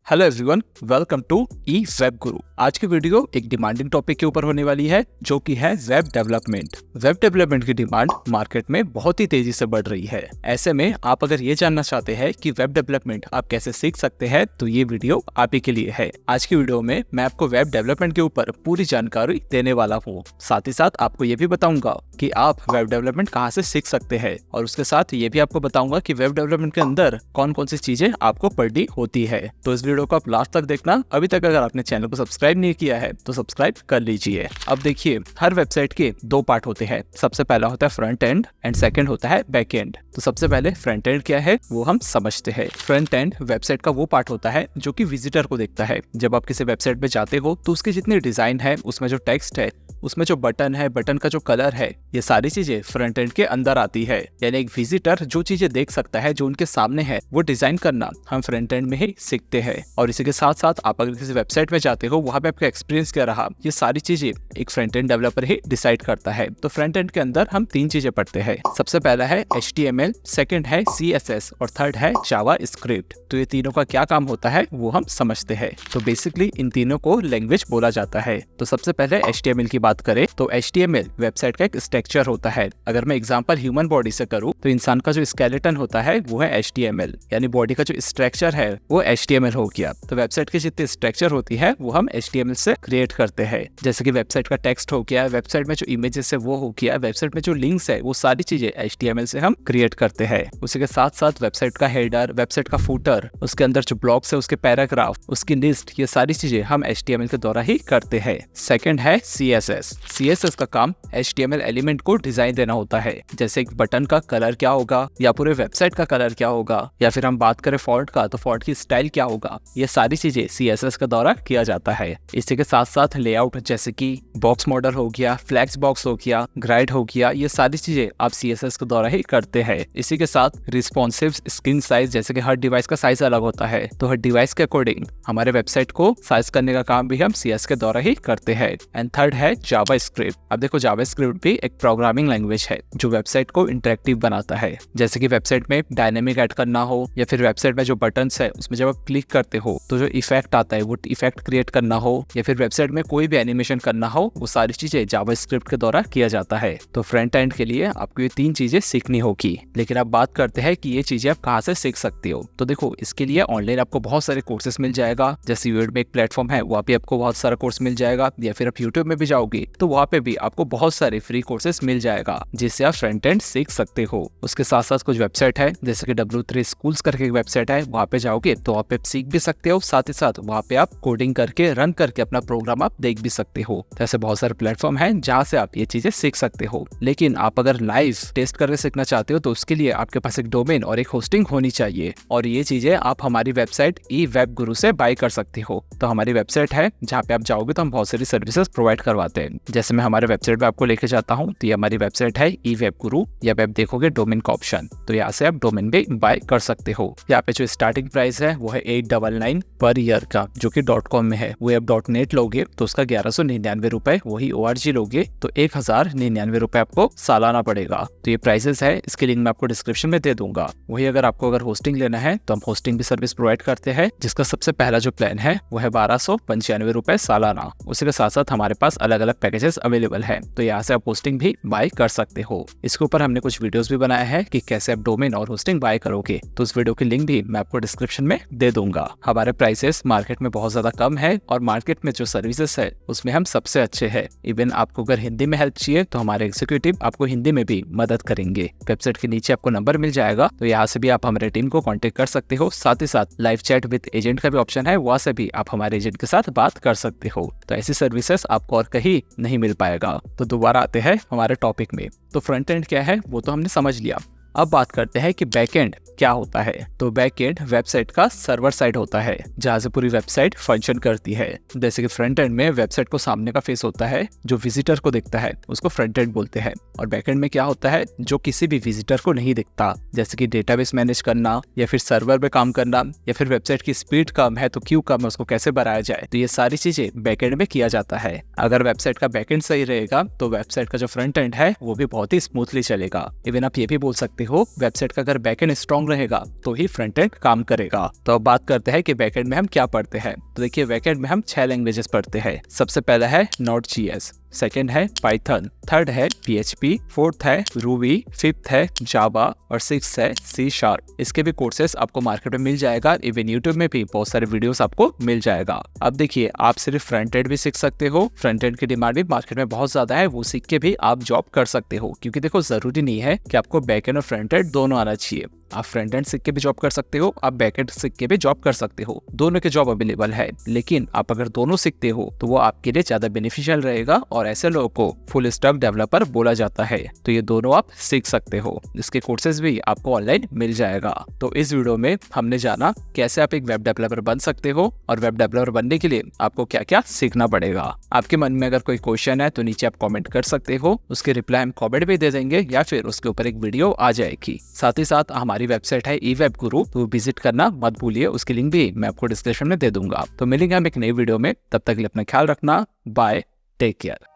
Hello everyone, welcome to E Web Guru. आज की video एक डिमांडिंग टॉपिक के ऊपर होने वाली है, जो कि है वेब डेवलपमेंट। वेब डेवलपमेंट की डिमांड मार्केट में बहुत ही तेजी से बढ़ रही है। ऐसे में आप अगर ये जानना चाहते हैं कि वेब डेवलपमेंट आप कैसे सीख सकते हैं, तो ये वीडियो आप ही के लिए है। आज की वीडियो में मैं आपको वेब डेवलपमेंट के ऊपर पूरी जानकारी देने वाला हूँ। साथ ही साथ आपको ये भी बताऊंगा कि आप वेब डेवलपमेंट कहाँ से सीख सकते हैं, और उसके साथ ये भी आपको बताऊंगा कि वेब डेवलपमेंट के अंदर कौन कौन सी चीजें आपको पढ़नी होती है। तो इस वीडियो को आप लास्ट तक देखना। अभी तक अगर आपने चैनल को सब्सक्राइब नहीं किया है तो सब्सक्राइब कर लीजिए। अब देखिए, हर वेबसाइट के दो पार्ट होते हैं। सबसे पहला होता है फ्रंट एंड सेकंड होता है बैक एंड। तो सबसे पहले फ्रंट एंड क्या है वो हम समझते हैं। फ्रंट एंड वेबसाइट का वो पार्ट होता है जो कि विजिटर को देखता है। जब आप किसी वेबसाइट पे जाते हो तो उसकी जितनी डिजाइन है, उसमें जो टेक्स्ट है, उसमें जो बटन है, बटन का जो कलर है, ये सारी चीजें फ्रंट एंड के अंदर आती है। यानी एक विजिटर जो चीजें देख सकता है, जो उनके सामने है, वो डिजाइन करना हम फ्रंट एंड में ही सीखते हैं। और इसी के साथ साथ आप अगर किसी वेबसाइट में जाते हो, वहां पे आपका एक्सपीरियंस क्या रहा, ये सारी चीजें एक फ्रंट एंड डेवलपर ही डिसाइड करता है। तो फ्रंट एंड के अंदर हम तीन चीजें पढ़ते हैं। सबसे पहला है HTML, सेकंड है CSS और थर्ड है जावास्क्रिप्ट। तो ये तीनों का क्या काम होता है वो हम समझते हैं। तो बेसिकली इन तीनों को लैंग्वेज बोला जाता है। तो सबसे पहले HTML की बात करें तो HTML वेबसाइट का एक स्ट्रक्चर होता है। अगर मैं एग्जांपल ह्यूमन बॉडी से करूं तो इंसान का जो स्केलेटन होता है वो है HTML, यानी बॉडी का जो स्ट्रक्चर है वो HTML हो गया। तो वेबसाइट की जितनी स्ट्रक्चर होती है वो हम HTML से क्रिएट करते हैं। जैसे कि वेबसाइट का टेक्स्ट हो गया, वेबसाइट में जो इमेजेस है वो हो गया, वेबसाइट में जो लिंक्स है वो सारी चीजें HTML से हम क्रिएट करते हैं। उसी के साथ साथ वेबसाइट का हेडर, वेबसाइट का फूटर, उसके अंदर जो ब्लॉग्स है उसके पैराग्राफ, उसकी लिस्ट, ये सारी चीजें हम HTML के द्वारा ही करते हैं। सेकंड है CSS का काम HTML एलिमेंट को डिजाइन देना होता है। जैसे एक बटन का कलर क्या होगा, या पूरे वेबसाइट का कलर क्या होगा, या फिर हम बात करें फॉन्ट का तो फॉन्ट की स्टाइल क्या होगा, ये सारी चीजें CSS के द्वारा किया जाता है। इसी के साथ साथ लेआउट, जैसे कि बॉक्स मॉडल हो गया, फ्लैक्स बॉक्स हो गया, ग्राइड हो गया, ये सारी चीजें आप CSS के द्वारा ही करते हैं। इसी के साथ रिस्पॉन्सिव स्क्रीन साइज, जैसे कि हर डिवाइस का साइज अलग होता है, तो हर डिवाइस के अकॉर्डिंग हमारे वेबसाइट को साइज करने का काम भी हम CS के द्वारा ही करते हैं। एंड थर्ड है जावास्क्रिप्ट। अब देखो, जावास्क्रिप्ट भी एक प्रोग्रामिंग लैंग्वेज है जो वेबसाइट को इंटरेक्टिव बनाता है। जैसे कि वेबसाइट में डायनेमिक ऐड करना हो, या फिर वेबसाइट में जो बटन्स है उसमें जब आप क्लिक करते हो तो जो इफेक्ट आता है वो इफेक्ट क्रिएट करना हो, या फिर वेबसाइट में कोई भी एनिमेशन करना हो, वो सारी चीजें जावास्क्रिप्ट के द्वारा किया जाता है। तो फ्रंट एंड के लिए आपको ये तीन चीजें सीखनी होगी। लेकिन अब बात करते हैं कि ये चीजें आप कहाँ से सीख सकते हो। तो देखो, इसके लिए ऑनलाइन आपको बहुत सारे कोर्सेस मिल जाएगा। जैसे यूट्यूब में एक प्लेटफॉर्म है, वहाँ पे आपको बहुत सारा कोर्स मिल जाएगा, या फिर आप यूट्यूब में भी जाओगे तो वहाँ पे भी आपको बहुत सारे फ्री कोर्सेस मिल जाएगा, जिससे आप फ्रंट एंड सीख सकते हो। उसके साथ साथ कुछ वेबसाइट है, जैसे कि W3 स्कूल्स करके एक वेबसाइट है, वहाँ पे जाओगे तो वहाँ पे सीख भी सकते हो। साथ ही साथ वहाँ पे आप कोडिंग करके, रन करके अपना प्रोग्राम आप देख भी सकते हो। तो ऐसे बहुत सारे प्लेटफॉर्म हैं जहाँ से आप ये चीजें सीख सकते हो। लेकिन आप अगर लाइव टेस्ट करके सीखना चाहते हो तो उसके लिए आपके पास एक डोमेन और एक होस्टिंग होनी चाहिए, और ये चीजें आप हमारी वेबसाइट ई वेब गुरु से बाय कर सकते हो। तो हमारी वेबसाइट है जहाँ पे आप जाओगे तो हम बहुत सारी सर्विसेज प्रोवाइड करवाते हैं। जैसे मैं हमारे वेबसाइट पे आपको लेके जाता हूँ, तो ये हमारी वेबसाइट है ई वेब गुरु। या आप देखोगे डोमेन का ऑप्शन, तो यहाँ से आप डोमेन भी बाय कर सकते हो। यहाँ पे जो स्टार्टिंग प्राइस है वो है 899 पर ईयर का, जो कि .com में है। वो आप .net लोगे तो उसका 1199 रुपए, वही ORG लोगे तो 1099 रुपए आपको सालाना पड़ेगा। तो ये प्राइसेस है, इसकी लिंक मैं आपको डिस्क्रिप्शन में दे दूंगा। वही अगर आपको अगर होस्टिंग लेना है तो हम होस्टिंग भी सर्विस प्रोवाइड करते हैं, जिसका सबसे पहला जो प्लान है वो है 1295 रुपए सालाना। उसी के साथ साथ हमारे पास अलग अलग पैकेजेस अवेलेबल है, तो यहाँ से आप होस्टिंग भी बाय कर सकते हो। इसके ऊपर हमने कुछ वीडियोस भी बनाए हैं कि कैसे आप डोमेन और होस्टिंग बाय करोगे, तो उस वीडियो की लिंक भी मैं आपको डिस्क्रिप्शन में दे दूंगा। हमारे प्राइसेस मार्केट में बहुत ज्यादा कम है, और मार्केट में जो सर्विसेज है उसमें हम सबसे अच्छे हैं। इवन आपको अगर हिंदी में हेल्प चाहिए तो हमारे एग्जीक्यूटिव आपको हिंदी में भी मदद करेंगे। वेबसाइट के नीचे आपको नंबर मिल जाएगा, तो यहाँ से भी आप हमारे टीम को कांटेक्ट कर सकते हो। साथ ही साथ लाइव चैट विद एजेंट का भी ऑप्शन है, वहाँ से भी आप हमारे एजेंट के साथ बात कर सकते हो। तो ऐसी सर्विसेज आपको और कहीं नहीं मिल पाएगा। तो दोबारा आते हैं हमारे टॉपिक में। तो फ्रंट एंड क्या है वो तो हमने समझ लिया। अब बात करते हैं कि बैकएंड क्या होता है। तो बैकएंड वेबसाइट का सर्वर साइड होता है जहाँ से पूरी वेबसाइट फंक्शन करती है। जैसे कि फ्रंट एंड में वेबसाइट को सामने का फेस होता है, जो विजिटर को दिखता है उसको फ्रंट एंड बोलते हैं। और बैकएंड में क्या होता है, जो किसी भी विजिटर को नहीं दिखता, जैसे कि डेटाबेस मैनेज करना या फिर सर्वर पे काम करना या फिर वेबसाइट की स्पीड कम है तो क्यों कम है उसको कैसे बढ़ाया जाए, तो ये सारी चीजें बैकएंड में किया जाता है। अगर वेबसाइट का बैकएंड सही रहेगा तो वेबसाइट का जो फ्रंट एंड है वो भी बहुत ही स्मूथली चलेगा। इवन आप ये भी बोल सकते हो वेबसाइट का अगर बैकएंड स्ट्रॉन्ग रहेगा तो ही फ्रंट एंड काम करेगा। तो अब बात करते हैं कि बैकएंड में हम क्या पढ़ते हैं। तो देखिए बैकएंड में हम 6 लैंग्वेजेस पढ़ते हैं। सबसे पहला है Node.js, सेकेंड है पाइथन, थर्ड है PHP, फोर्थ है रूबी, फिफ्थ है जावा और सिक्स्थ है C#। इसके भी कोर्सेस आपको मार्केट में मिल जाएगा। इवन यूट्यूब में भी बहुत सारे वीडियोस आपको मिल जाएगा। अब देखिए आप सिर्फ फ्रंट एंड भी सीख सकते हो, फ्रंट एंड की डिमांड भी मार्केट में बहुत ज्यादा है, वो सीख के भी आप जॉब कर सकते हो। क्योंकि देखो जरूरी नहीं है कि आपको बैक एंड और फ्रंट एंड दोनों आना चाहिए। आप फ्रंट एंड सीख के भी जॉब कर सकते हो, आप बैक एंड सीख के भी जॉब कर सकते हो, दोनों के जॉब अवेलेबल है। लेकिन आप अगर दोनों सीखते हो तो वो आपके लिए ज्यादा बेनिफिशियल रहेगा और ऐसे लोगों को फुल स्टैक डेवलपर बोला जाता है। तो ये दोनों आप सीख सकते हो। इसके कोर्सेज भी आपको ऑनलाइन मिल जाएगा। तो इस वीडियो में हमने जाना कैसे आप एक वेब डेवलपर बन सकते हो और वेब डेवलपर बनने के लिए आपको क्या क्या सीखना पड़ेगा। आपके मन में अगर कोई क्वेश्चन है तो नीचे आप कमेंट कर सकते हो, उसके रिप्लाई हम कमेंट भी दे देंगे या फिर उसके ऊपर एक वीडियो आ जाएगी। साथ ही साथ हमारी वेबसाइट है eWebGuru, तो विजिट करना मत भूलिए। उसकी लिंक भी मैं आपको डिस्क्रिप्शन में दे दूंगा। तो मिलेंगे हम एक नई वीडियो में, तब तक के लिए अपना ख्याल रखना। Bye, take care.